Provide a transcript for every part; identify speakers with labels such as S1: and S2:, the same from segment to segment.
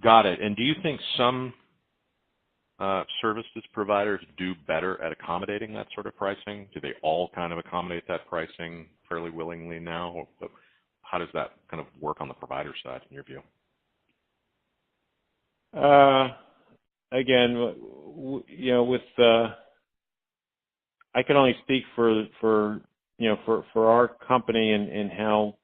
S1: Got it. And do you think some services providers do better at accommodating that sort of pricing? Do they all kind of accommodate that pricing fairly willingly now? How does that kind of work on the provider side in your view?
S2: Again, I can only speak for our company and how,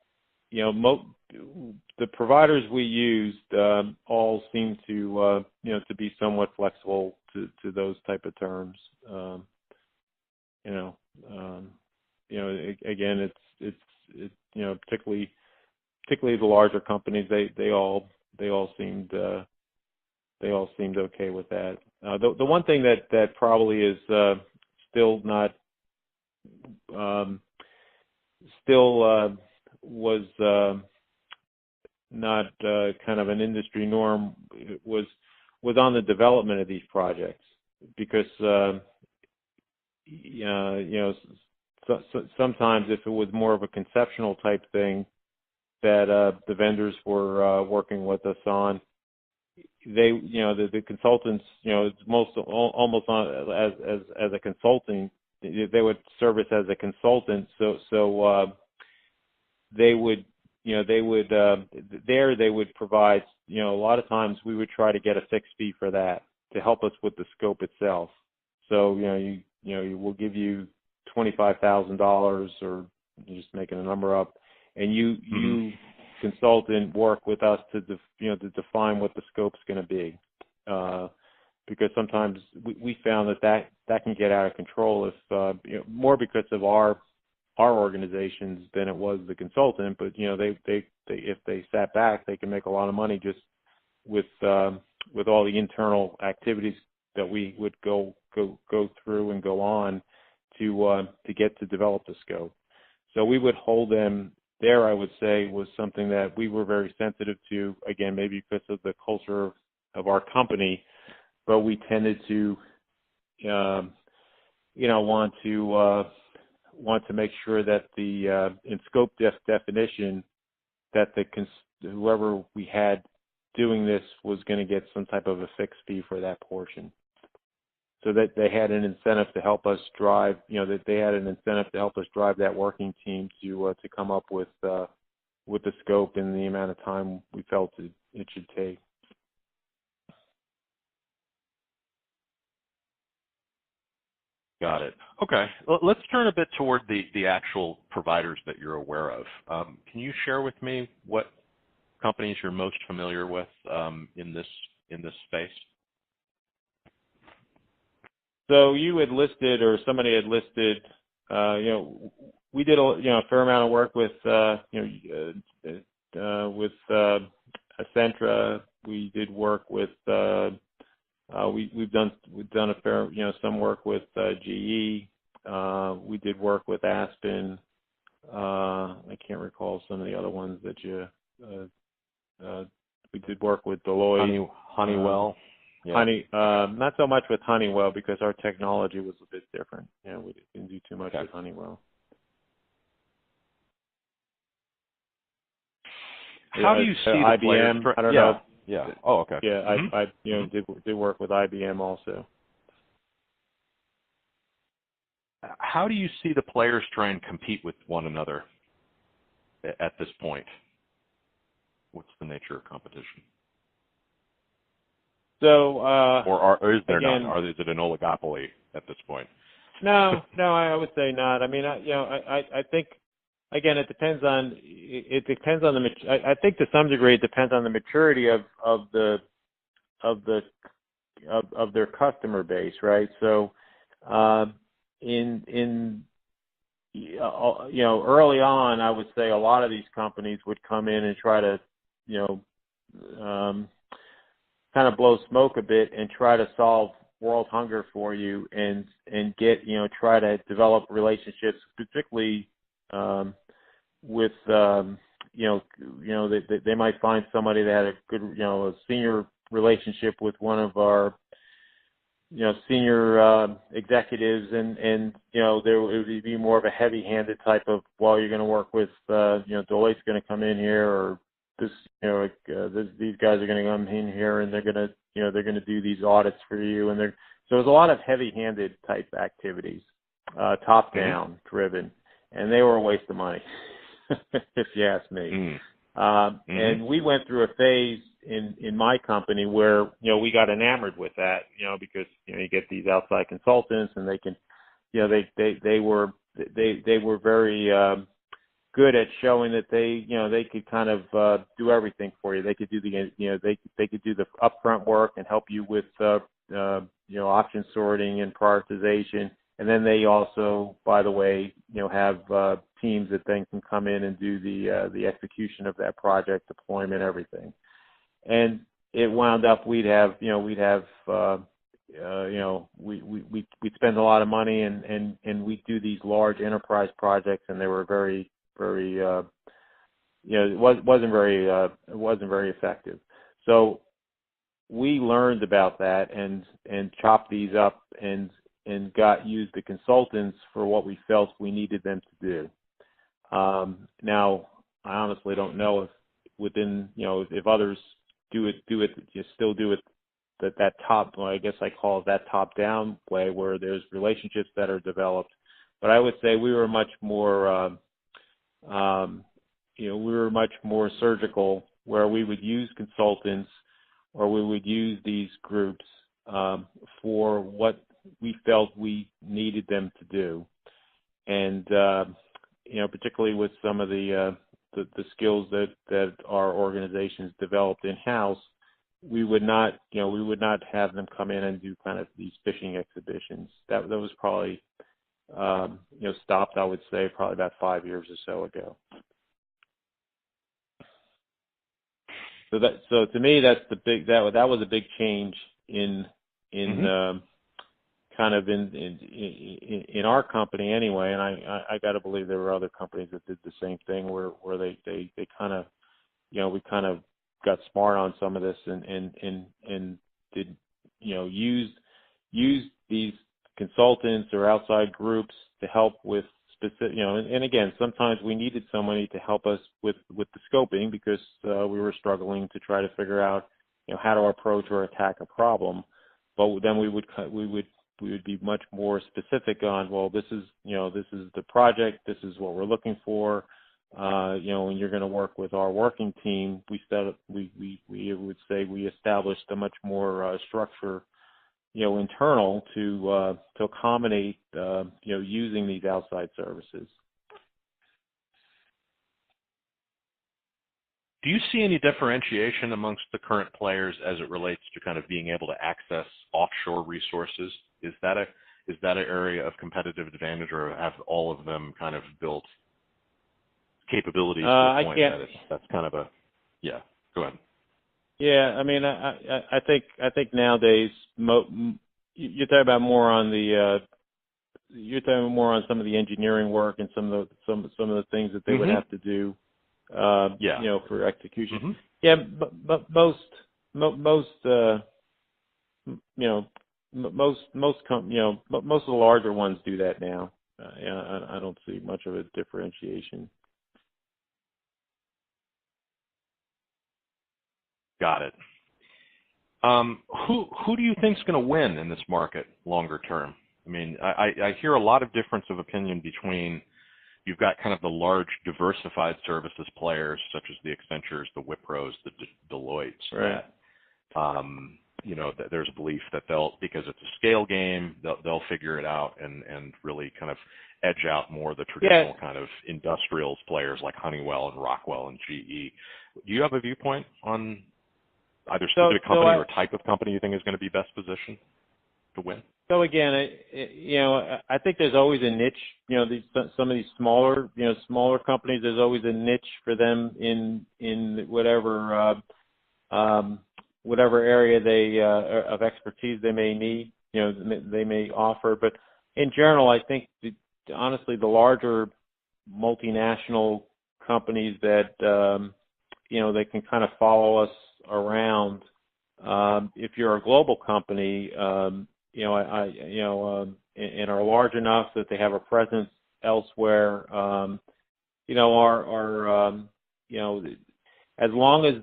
S2: the providers we used all seem to to be somewhat flexible to those type of terms. Again, it's particularly the larger companies, they all seemed okay with that. The one thing that probably is still not was not kind of an industry norm was on the development of these projects, because sometimes if it was more of a conceptual type thing that the vendors were working with us on, they the consultants it's almost on as a consulting, they would service as a consultant, so they would they would provide, a lot of times we would try to get a fixed fee for that to help us with the scope itself. So, we'll give you $25,000, or just making a number up, and you consultant work with us to define what the scope's going to be. Because sometimes we found that can get out of control if, more because of our organizations than it was the consultant, but they if they sat back, they can make a lot of money just with all the internal activities that we would go through and go on to get to develop the scope. So we would hold them there. I would say was something that we were very sensitive to. Again, maybe because of the culture of our company, but we tended to want to make sure that the in scope definition that whoever we had doing this was going to get some type of a fixed fee for that portion, so that they had an incentive to help us drive. That they had an incentive to help us drive that working team to come up with the scope and the amount of time we felt it should take.
S1: Got it. Okay. Well, let's turn a bit toward the actual providers that you're aware of. Can you share with me what companies you're most familiar with in this space?
S2: So you had listed, or somebody had listed, we did a fair amount of work with Accentra. We did work with. We've done a fair, some work with GE. We did work with Aspen. I can't recall some of the other ones that we did work with Deloitte.
S1: Honeywell. Yeah.
S2: Not so much with Honeywell because our technology was a bit different. We didn't do too much with Honeywell.
S1: How do you see the
S2: IBM?
S1: players?
S2: I don't know.
S1: Yeah. Oh, okay.
S2: Yeah, I did work with IBM also.
S1: How do you see the players try and compete with one another at this point? What's the nature of competition?
S2: So,
S1: or is there
S2: again,
S1: none? Or is it an oligopoly at this point?
S2: No, I would say not. I mean, I think. Again, it depends on the. I think to some degree it depends on the maturity of their customer base, right? So, early on, I would say a lot of these companies would come in and try to, kind of blow smoke a bit and try to solve world hunger for you, and get try to develop relationships, particularly. With they might find somebody that had a good a senior relationship with one of our senior executives, and there would be more of a heavy-handed type of, well, you're going to work with Deloitte's going to come in here, or this these guys are going to come in here and they're going to, they're going to do these audits for you. And so there's a lot of heavy-handed type activities, top-down driven, and they were a waste of money, if you ask me. And we went through a phase in my company where, we got enamored with that, because, you get these outside consultants and they can, they were very, good at showing that they could kind of do everything for you. They could do they could do the upfront work and help you with option sorting and prioritization. And then they also, by the way, have teams that then can come in and do the execution of that project, deployment, everything. And it wound up we'd spend a lot of money and we'd do these large enterprise projects, and they were very it wasn't very effective. So we learned about that and chopped these up and used the consultants for what we felt we needed them to do. Now, I honestly don't know if within, if others do it, you still do it that top, well, I guess I call it that top-down way where there's relationships that are developed. But I would say we were much more surgical, where we would use consultants or we would use these groups for what we felt we needed them to do. And, particularly with some of the skills that our organizations developed in-house, we would not have them come in and do kind of these fishing exhibitions. That was probably, stopped, I would say, probably about 5 years or so ago. So to me, that's that was a big change in kind of in our company anyway. And I got to believe there were other companies that did the same thing where they kind of, we kind of got smart on some of this and did, use these consultants or outside groups to help with specific, and again, sometimes we needed somebody to help us with the scoping because we were struggling to try to figure out, how to approach or attack a problem. But then we would be much more specific on, well, this is the project, this is what we're looking for. When you're going to work with our working team, we would say we established a much more structure, internal to accommodate, using these outside services.
S1: Do you see any differentiation amongst the current players as it relates to kind of being able to access offshore resources? Is that an area of competitive advantage, or have all of them kind of built capabilities to the point that that's kind of a, yeah, go ahead.
S2: Yeah, I mean, I think nowadays you're talking about more on some of the engineering work and some of the things that they would have to do, for execution. Yeah, but most of the larger ones do that now. I don't see much of a differentiation.
S1: Got it. Who do you think is going to win in this market longer term? I mean, I hear a lot of difference of opinion between, you've got kind of the large diversified services players such as the Accentures, the Wipros, the Deloittes.
S2: Right.
S1: That there's a belief that because it's a scale game, they'll figure it out and really kind of edge out more the traditional kind of industrials players like Honeywell and Rockwell and GE. Do you have a viewpoint on either specific company or type of company you think is going to be best positioned to win?
S2: So again, I think there's always a niche. Some of these smaller companies, there's always a niche for them in whatever area they of expertise they may need. They may offer. But in general, I think honestly, the larger multinational companies that they can kind of follow us around. If you're a global company, and are large enough that they have a presence elsewhere, as long as